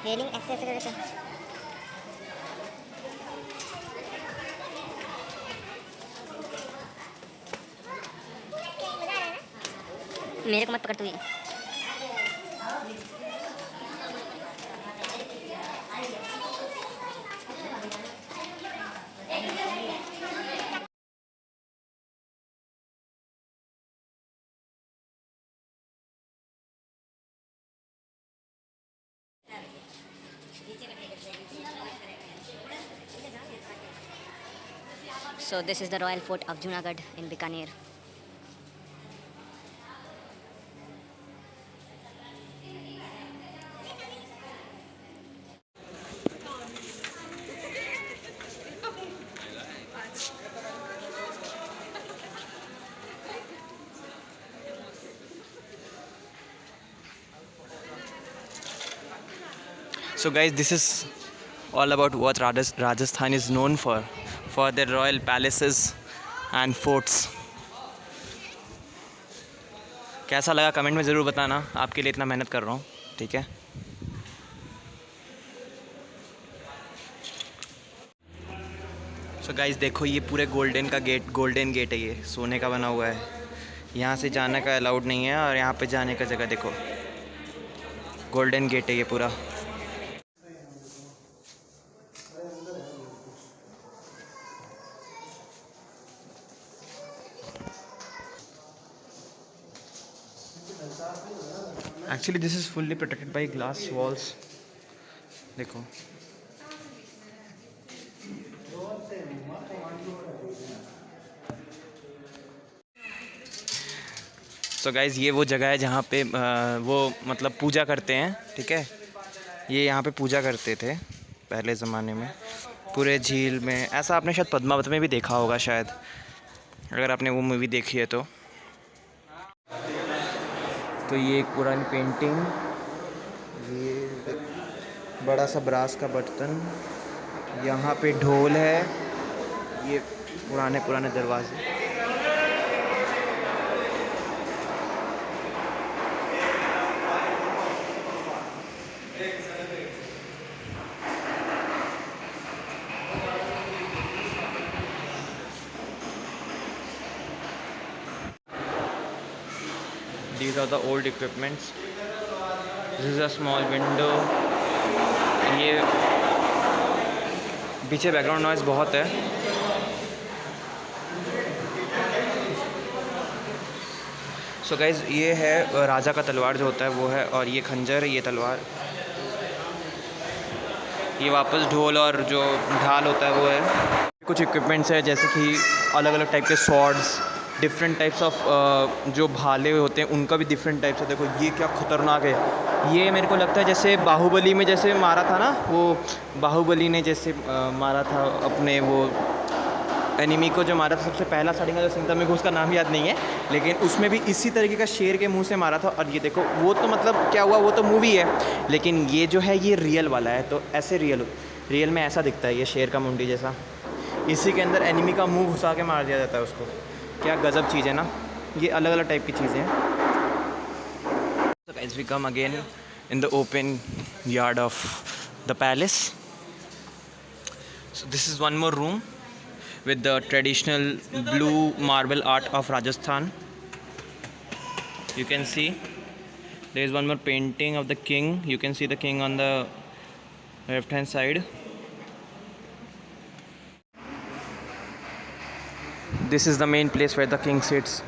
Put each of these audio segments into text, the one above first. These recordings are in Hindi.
रेलिंग ऐसे ऐसे करके तो मेरे को मत पकड़ तू ये। So this is the Royal Fort of Junagadh in Bikaner. So guys, this is all about what Rajasthan is known for their royal palaces and forts. कैसा लगा कमेंट में ज़रूर बताना, आपके लिए इतना मेहनत कर रहा हूँ, ठीक है। So guys, देखो ये पूरे गोल्डन गेट है, ये सोने का बना हुआ है। यहाँ से जाने का अलाउड नहीं है और यहाँ पे जाने का जगह देखो, गोल्डन गेट है ये पूरा। Actually this is fully protected by glass walls, देखो। सो गाइज़ ये वो जगह है जहाँ पे वो मतलब पूजा करते हैं, ठीक है। ये यहाँ पे पूजा करते थे पहले ज़माने में, पूरे झील में। ऐसा आपने शायद पद्मावत में भी देखा होगा शायद, अगर आपने वो मूवी देखी है तो। ये एक पुरानी पेंटिंग, ये बड़ा सा ब्रास का बर्तन, यहाँ पे ढोल है, ये पुराने दरवाजे। These are the old equipments. This is a small window. ये पीछे बैकग्राउंड नॉइज़ बहुत है। सो गाइज़ ये है राजा का तलवार जो होता है वो है, और ये खंजर, ये तलवार, ये वापस ढोल और जो ढाल होता है वो है। कुछ इक्विपमेंट्स है जैसे कि अलग अलग टाइप के स्वॉर्ड्स, डिफरेंट टाइप्स ऑफ जो भाले होते हैं उनका भी डिफरेंट टाइप्स है। देखो ये क्या खतरनाक है, ये मेरे को लगता है जैसे बाहुबली में जैसे मारा था ना, वो बाहुबली ने जैसे मारा था अपने वो एनिमी को, जो मारा था सबसे पहला स्टार्टिंग का जो सीन था, मेरे को उसका नाम याद नहीं है, लेकिन उसमें भी इसी तरीके का शेर के मुंह से मारा था। और ये देखो वो तो मतलब क्या हुआ, वो तो मूवी है, लेकिन ये जो है ये रियल वाला है। तो ऐसे रियल में ऐसा दिखता है ये शेर का मुंडी जैसा, इसी के अंदर एनिमी का मुंह घुसा के मार दिया जाता है उसको। क्या गजब चीज़ है ना, ये अलग अलग टाइप की चीज़ें हैं। So guys, we come again in the open yard of the palace. So this is one more room with the traditional blue marble art of Rajasthan. You can see there is one more painting of the king. You can see the king on the left hand side. This is the main place where the king sits.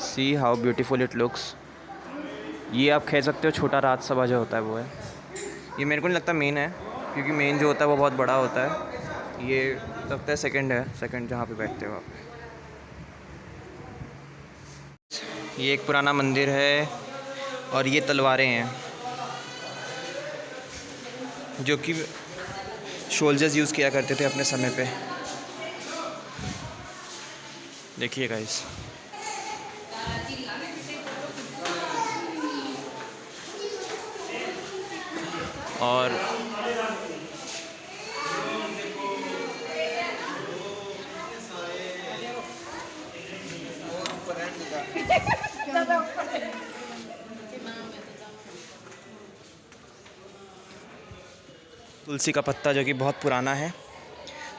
See how beautiful it looks. ये आप कह सकते हो छोटा राजसभा जो होता है वो है। ये मेरे को नहीं लगता मेन है, क्योंकि मेन जो होता है वो बहुत बड़ा होता है। ये लगता है सेकंड है, सेकंड जहाँ पे बैठते हो आप। ये एक पुराना मंदिर है और ये तलवारें हैं जो कि सोल्जर्स यूज़ किया करते थे अपने समय पे। देखिए गाइस, और तुलसी का पत्ता जो कि बहुत पुराना है,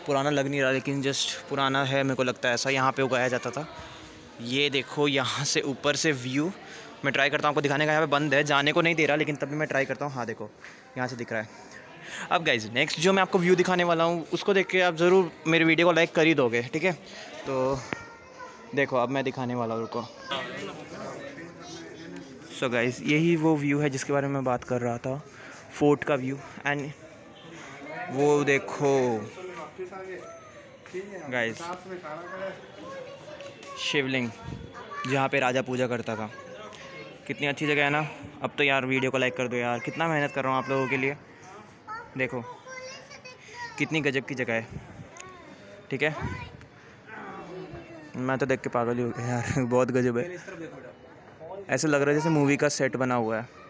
पुराना लग नहीं रहा लेकिन जस्ट पुराना है, मेरे को लगता है ऐसा। यहाँ पे उगाया जाता था। ये देखो यहाँ से ऊपर से व्यू, मैं ट्राई करता हूँ आपको दिखाने का। यहाँ पे बंद है, जाने को नहीं दे रहा, लेकिन तभी मैं ट्राई करता हूँ। हाँ देखो यहाँ से दिख रहा है। अब गाइज नेक्स्ट जो मैं आपको व्यू दिखाने वाला हूँ उसको देख के आप ज़रूर मेरे वीडियो को लाइक कर ही दोगे, ठीक है। तो देखो अब मैं दिखाने वाला हूँ, रुको। सो गाइज यही वो व्यू है जिसके बारे में मैं बात कर रहा था, फोर्ट का व्यू। एंड वो देखो गाइज शिवलिंग जहाँ पे राजा पूजा करता था। कितनी अच्छी जगह है ना। अब तो यार वीडियो को लाइक कर दो यार, कितना मेहनत कर रहा हूँ आप लोगों के लिए। देखो कितनी गजब की जगह है, ठीक है। मैं तो देख के पागल ही हो गया यार बहुत गजब है। ऐसा लग रहा है जैसे मूवी का सेट बना हुआ है।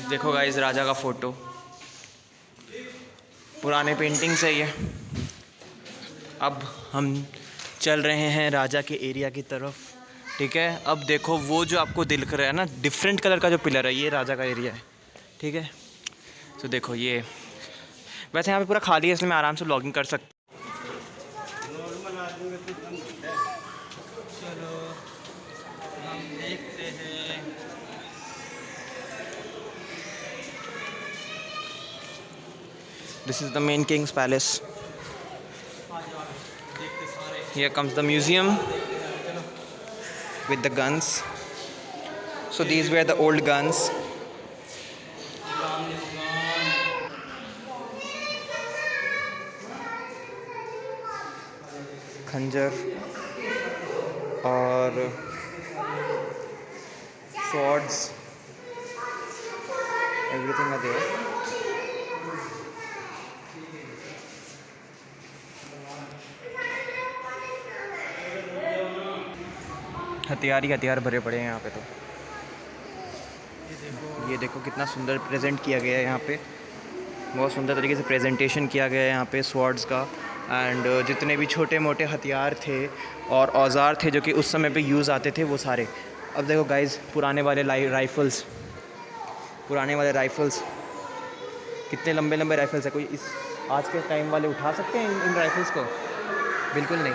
देखो गाइस राजा का फ़ोटो, पुराने पेंटिंग से ही है। अब हम चल रहे हैं राजा के एरिया की तरफ, ठीक है। अब देखो वो जो आपको दिख रहा है ना डिफरेंट कलर का जो पिलर है, ये राजा का एरिया है, ठीक है। तो देखो ये वैसे यहाँ पे पूरा खाली है, इसलिए मैं आराम से व्लॉगिंग कर सकता हूँ। चलो हम देखते हैं। This is the main king's palace. Here comes the museum with the guns. So these were the old guns. खंजर और swords, everything are there. हथियार ही हथियार भरे पड़े हैं यहाँ पे। तो ये देखो कितना सुंदर प्रेजेंट किया गया है यहाँ पे, बहुत सुंदर तरीके से प्रेजेंटेशन किया गया है यहाँ पे स्वॉर्ड्स का। एंड जितने भी छोटे मोटे हथियार थे और औजार थे जो कि उस समय पे यूज़ आते थे वो सारे। अब देखो गाइस पुराने वाले राइफ़ल्स, पुराने वाले राइफ़ल्स, कितने लंबे लंबे राइफ़ल्स है। कोई इस आज के टाइम वाले उठा सकते हैं इन राइफ़ल्स को? बिल्कुल नहीं।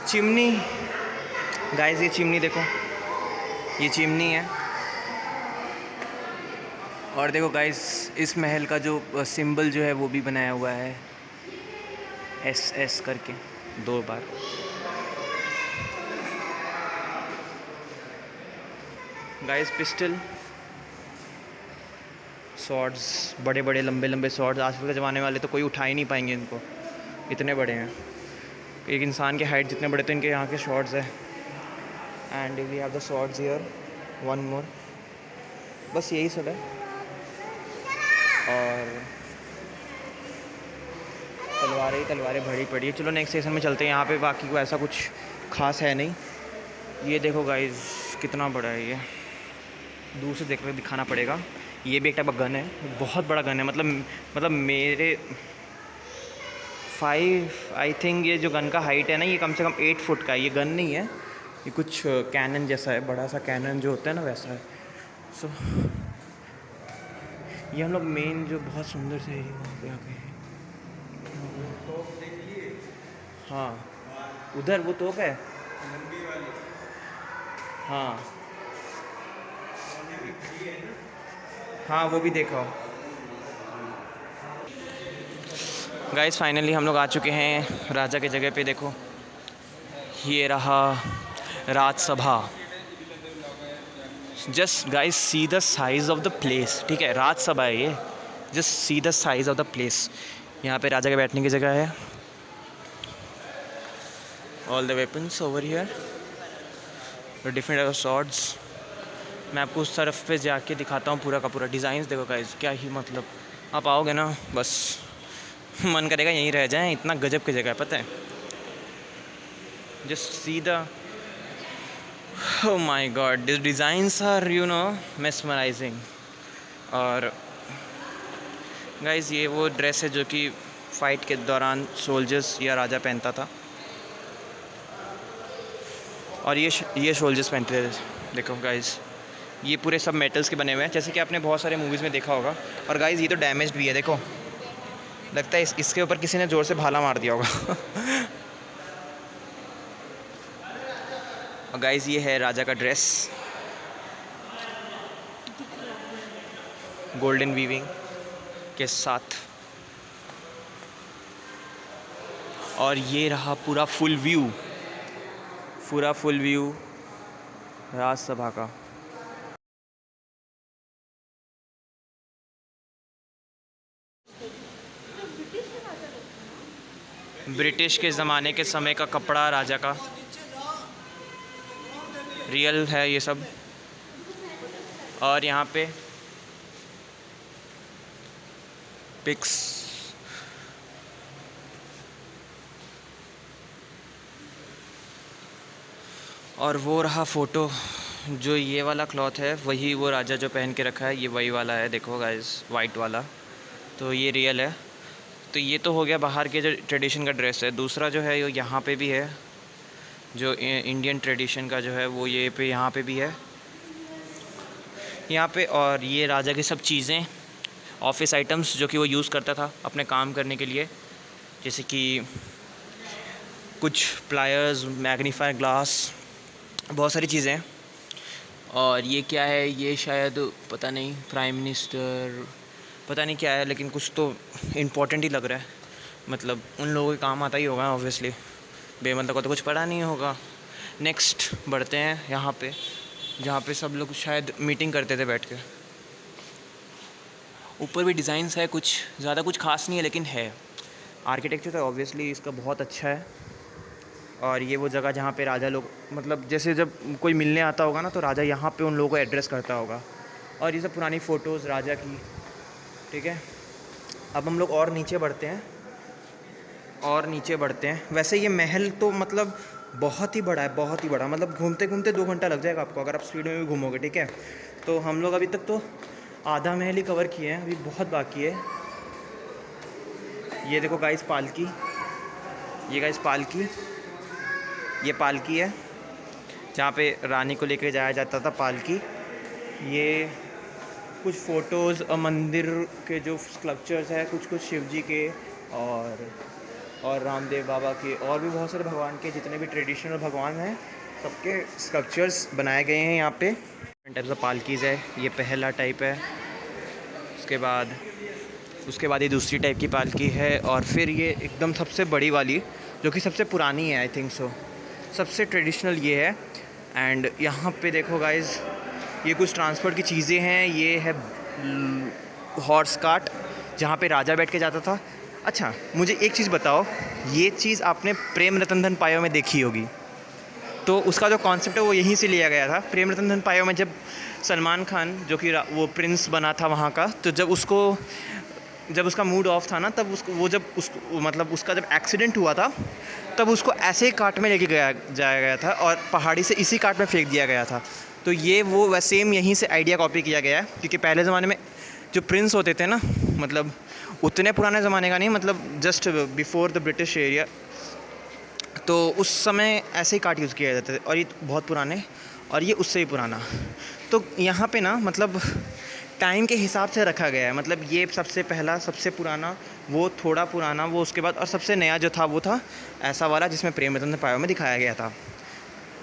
चिमनी गाइस, ये चिमनी देखो, ये चिमनी है। और देखो गाइस इस महल का जो सिंबल जो है वो भी बनाया हुआ है SS करके 2 बार। गाइस पिस्टल, स्वॉर्ड्स, बड़े बड़े लंबे लंबे स्वॉर्ड्स। आजकल के ज़माने वाले तो कोई उठा ही नहीं पाएंगे इनको, इतने बड़े हैं। एक इंसान के हाइट जितने बड़े थे इनके यहाँ के शॉर्ट्स है। And we have the shorts here, one more, बस यही सब है। और तलवारें भरी पड़ी है। चलो नेक्स्ट स्टेशन में चलते हैं। यहाँ पे बाकी को ऐसा कुछ खास है नहीं। ये देखो गाइस कितना बड़ा है ये, दूर से देख कर दिखाना पड़ेगा। ये भी एक टाइप का गन है, बहुत बड़ा गन है। मतलब मेरे 5 आई थिंक ये जो गन का हाइट है ना, ये कम से कम 8 फुट का है। ये गन नहीं है, ये कुछ कैनन जैसा है, बड़ा सा कैनन जो होता है ना वैसा है। सो ये हम लोग मेन जो बहुत सुंदर से वहाँ पे आ गए हैं। हाँ उधर वो तोप है। हाँ हाँ वो भी देखो। गाइस फाइनली हम लोग आ चुके हैं राजा के जगह पे। देखो ये रहा राजसभा। Just guys see the size of the place, ठीक है, राजसभा है ये। Just see the size of the place. यहाँ पे राजा के बैठने की जगह है। All the weapons over here, different type of swords. मैं आपको उस तरफ पे जाके दिखाता हूँ पूरा का पूरा। डिज़ाइंस देखो गाइस, क्या ही मतलब, आप आओगे ना बस मन करेगा यहीं रह जाएं, इतना गजब की जगह है पता है। Just see the, oh my god, these designs are mesmerizing। और गाइस ये वो ड्रेस है जो कि फ़ाइट के दौरान सोल्जर्स या राजा पहनता था, और ये सोल्जर्स पहनते थे। देखो गाइस ये पूरे सब मेटल्स के बने हुए हैं, जैसे कि आपने बहुत सारे मूवीज़ में देखा होगा। और गाइस ये तो डैमेज्ड भी है, देखो लगता है इसके ऊपर किसी ने ज़ोर से भाला मार दिया होगा। और गाइस ये है राजा का ड्रेस, गोल्डन वीविंग के साथ। और ये रहा पूरा फुल व्यू राजसभा का। ब्रिटिश के ज़माने के समय का कपड़ा राजा का, रियल है ये सब। और यहाँ पे पिक्स, और वो रहा फ़ोटो। जो ये वाला क्लॉथ है वही वो राजा जो पहन के रखा है, ये वही वाला है। देखो गाइस वाइट वाला, तो ये रियल है। तो ये तो हो गया बाहर के जो ट्रेडिशन का ड्रेस है। दूसरा जो है यहाँ पे भी है, जो इंडियन ट्रेडिशन का जो है वो ये पे यहाँ पे भी है यहाँ पे। और ये राजा की सब चीज़ें, ऑफिस आइटम्स जो कि वो यूज़ करता था अपने काम करने के लिए, जैसे कि कुछ प्लायर्स, मैग्नीफायर ग्लास, बहुत सारी चीज़ें। और ये क्या है, ये शायद पता नहीं प्राइम मिनिस्टर, पता नहीं क्या है, लेकिन कुछ तो इम्पोर्टेंट ही लग रहा है। मतलब उन लोगों के काम आता ही होगा ऑब्वियसली, बेमतलब का तो कुछ पड़ा नहीं होगा। नेक्स्ट बढ़ते हैं यहाँ पे, जहाँ पे सब लोग शायद मीटिंग करते थे बैठ के। ऊपर भी डिज़ाइंस है, कुछ ज़्यादा कुछ खास नहीं है लेकिन है। आर्किटेक्चर तो ऑब्वियसली इसका बहुत अच्छा है। और ये वो जगह जहाँ पे राजा लोग, मतलब जैसे जब कोई मिलने आता होगा ना तो राजा यहाँ पे उन लोगों को एड्रेस करता होगा। और ये सब पुरानी फ़ोटोज़ राजा की, ठीक है। अब हम लोग और नीचे बढ़ते हैं। वैसे ये महल तो मतलब बहुत ही बड़ा है, बहुत ही बड़ा। मतलब घूमते घूमते 2 घंटा लग जाएगा आपको अगर आप स्पीड में भी घूमोगे, ठीक है। तो हम लोग अभी तक तो आधा महल ही कवर किए हैं, अभी बहुत बाकी है। ये देखो गाइस पालकी, ये पालकी है जहाँ पे रानी को लेकर जाया जाता था, पालकी। ये कुछ फ़ोटोज़ और मंदिर के जो स्कल्पचर्स हैं, कुछ शिव जी के और रामदेव बाबा के, और भी बहुत सारे भगवान के, जितने भी ट्रेडिशनल भगवान हैं सबके स्कल्पचर्स बनाए गए हैं यहाँ पे। डिफरेंट टाइप्स ऑफ पालकीज़ है, ये पहला टाइप है। उसके बाद ये दूसरी टाइप की पालकी है। और फिर ये एकदम सबसे बड़ी वाली जो कि सबसे पुरानी है, आई थिंक सो सबसे ट्रेडिशनल ये है। एंड यहाँ पे देखो गाइस, ये कुछ ट्रांसपोर्ट की चीज़ें हैं। ये है हॉर्स कार्ट जहाँ पे राजा बैठ के जाता था। अच्छा मुझे एक चीज़ बताओ, ये चीज़ आपने प्रेम रतन धन पायो में देखी होगी। तो उसका जो कॉन्सेप्ट है वो यहीं से लिया गया था। प्रेम रतन धन पायो में जब सलमान खान जो कि वो प्रिंस बना था वहाँ का, तो जब उसका मूड ऑफ था ना, तब उसका जब एक्सीडेंट हुआ था, तब उसको ऐसे ही काट में लेके जाया गया था और पहाड़ी से इसी काट में फेंक दिया गया था। तो ये वो सेम यहीं से आइडिया कॉपी किया गया है, क्योंकि पहले ज़माने में जो प्रिंस होते थे ना, मतलब उतने पुराने ज़माने का नहीं, मतलब just before the British area, तो उस समय ऐसे ही काट यूज़ किया जाते थे। और ये बहुत पुराने, और ये उससे ही पुराना। तो यहाँ पे ना मतलब टाइम के हिसाब से रखा गया है। मतलब ये सबसे पहला, सबसे पुराना, वो थोड़ा पुराना, वो उसके बाद, और सबसे नया जो था वो था ऐसा वाला जिसमें प्रेम रतन धन पायो में दिखाया गया था।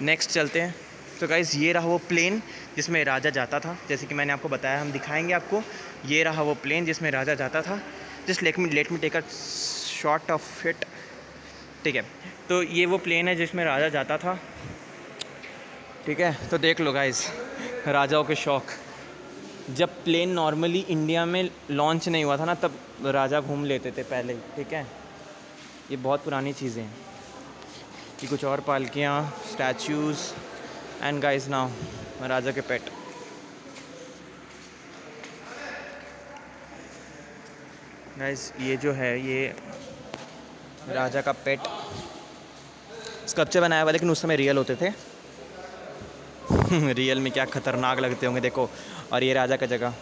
नेक्स्ट चलते हैं। तो गाइज़ ये रहा वो प्लेन जिसमें राजा जाता था, जैसे कि मैंने आपको बताया, हम दिखाएंगे आपको। ये रहा वो प्लेन जिसमें राजा जाता था। Just let me take a shot of it, ठीक है। तो ये वो प्लेन है जिसमें राजा जाता था, ठीक है। तो देख लो गाइज़, राजाओं के शौक़। जब प्लेन नॉर्मली इंडिया में लॉन्च नहीं हुआ था ना, तब राजा घूम लेते थे पहले ही, ठीक है। ये बहुत पुरानी चीज़ें हैं। ये कुछ और पालकियाँ, स्टैचूज़, एंड गाइज़ नाउ राजा के पेट। गाइज़ ये जो है, ये राजा का पेट स्कल्पचर बनाया हुआ, लेकिन उस समय रियल होते थे। रियल में क्या ख़तरनाक लगते होंगे, देखो। और ये राजा का जगह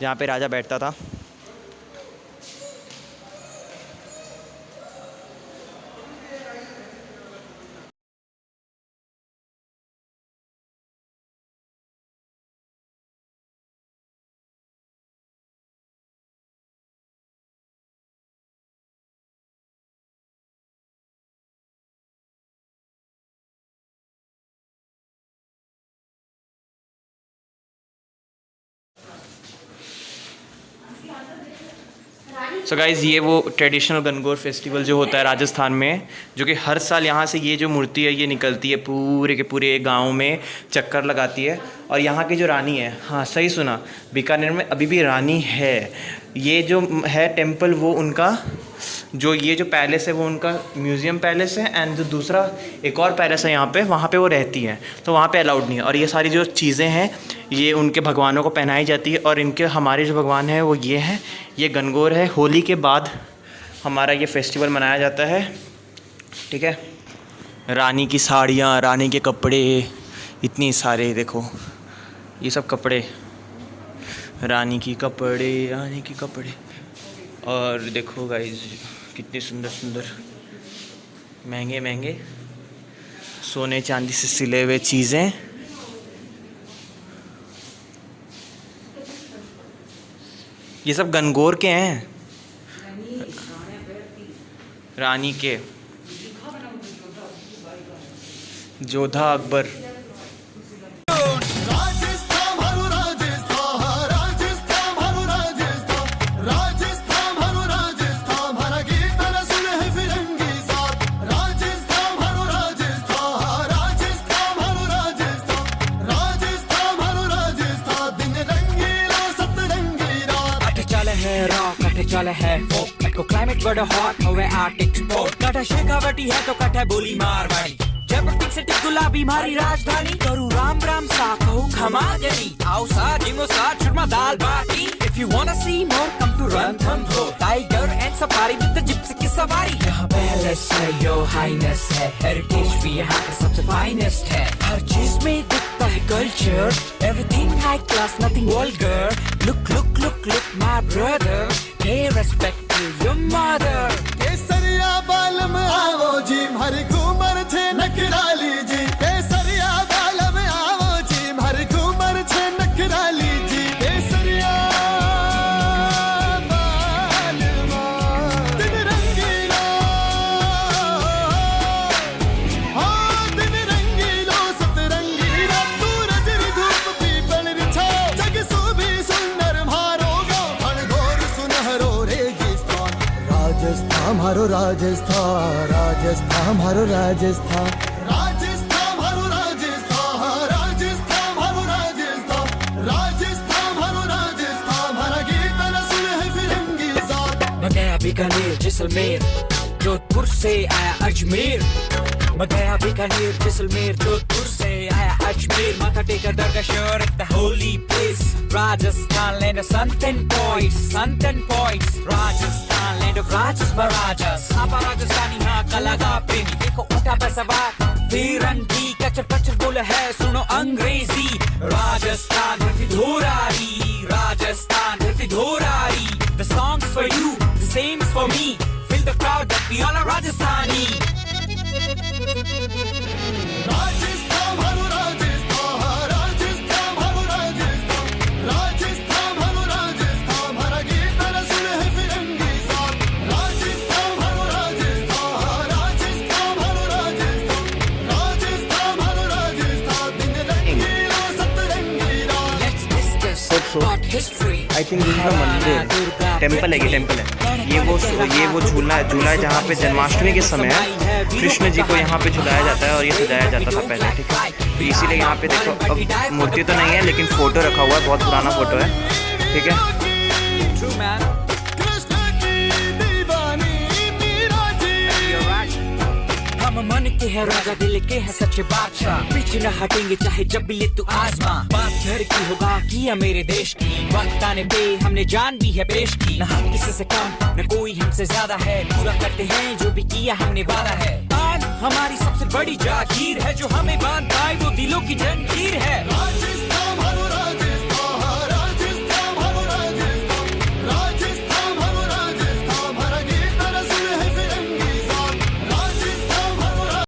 जहाँ पे राजा बैठता था। सो गाइज़ ये वो ट्रेडिशनल गणगौर फेस्टिवल जो होता है राजस्थान में, जो कि हर साल यहाँ से ये जो मूर्ति है ये निकलती है, पूरे के पूरे गांव में चक्कर लगाती है। और यहाँ की जो रानी है, हाँ सही सुना, बीकानेर में अभी भी रानी है। ये जो है टेम्पल, वो उनका जो ये जो पैलेस है वो उनका म्यूज़ियम पैलेस है, एंड जो दूसरा एक और पैलेस है यहाँ पे, वहाँ पे वो रहती हैं, तो वहाँ पे अलाउड नहीं है। और ये सारी जो चीज़ें हैं ये उनके भगवानों को पहनाई जाती है। और इनके हमारे जो भगवान हैं वो ये हैं, ये गणगौर है। होली के बाद हमारा ये फेस्टिवल मनाया जाता है, ठीक है। रानी की साड़ियाँ, रानी के कपड़े, इतनी सारे, देखो ये सब कपड़े, रानी की कपड़े। और देखो गाइस कितने सुंदर सुंदर महंगे महंगे सोने चांदी से सिले हुए चीज़ें। ये सब गणगौर के हैं, रानी के, जोधा अकबर। चले है फोक को क्लाइमेट बड़ा हॉट होवे आर्टिक स्पोर्ट कटा शेखावटी है तो कटा बोली मारवाड़ी जयपुर सिटी गुलाबी मारी राजधानी करूँ राम राम सा कहूँ खमागनी आओ सा जिमो सा चुरमा दाल बाटी if you wanna see more come to Ranthambore tiger and safari with the Gypsy की सवारी यहाँ पैलेस है यो हाइनेस है हेरिटेज भी यहाँ का सबसे फाइनेस्ट है हर चीज में दिखता है culture everything high class nothing vulgar look look look look my brother Pay respect to your mother. केसरिया बालम आवो जी हमारी घूमर थे नखराली जी केसरिया बालम आवो जी हमारी घूमर थे नखराली जी केसरिया बालमा दिन रंगीला हाँ दिन रंगीलो सतरंगीला सूरज री धूप पीपल री छाँव जग सूबी सुंदर मारो हमारो राजस्थान राजस्थान हमारो राजस्थान राजस्थान हमारो राजस्थान राजस्थान हमारो राजस्थान राजस्थान हमारो राजस्थान हमारा गीत न सुने है फिरंगी ज़ात मैं गया बीकानेर जैसलमेर जोधपुर से आया अजमेर, मैं गया बीकानेर जैसलमेर, जोधपुर से आया अजमेर, माथा टेका Dargah Sharif the holy place, Rajasthan land of sant and points, Rajasthan land of rajas maharajas, आपा राजस्थानी हाँ कलागा प्रेमी, देखो उठा पे सवार फिरंगी, कचर कचर बोले है सुनो अंग्रेजी, राजस्थान धरती धोरारी, राजस्थान धरती धोरारी, the songs for you, the same for me, feel the crowd that we all are Rajasthani. About history. I think this is मंदिर, टेम्पल है, ये टेम्पल है, ये वो झूला है जहाँ पे जन्माष्टमी के समय कृष्ण जी को यहाँ पे झुलाया जाता है और ये सजाया जाता था पहले, ठीक है। तो इसीलिए यहाँ पे देखो, अब मूर्ति तो नहीं है लेकिन फोटो रखा हुआ है, बहुत पुराना फोटो है, ठीक है। हम मन के है राजा, दिल के है सच्चे बादशाह, पीछे न हटेंगे चाहे जब भी ले तू आजमा, बात घर की होगा किया मेरे देश की, वक्त आने पे हमने जान भी है पेश की, न हम किसी से कम न कोई हमसे ज्यादा है, पूरा करते हैं जो भी किया हमने वादा है, आज हमारी सबसे बड़ी जागीर है, जो हमें बांध पाए वो दिलों की जंजीर है,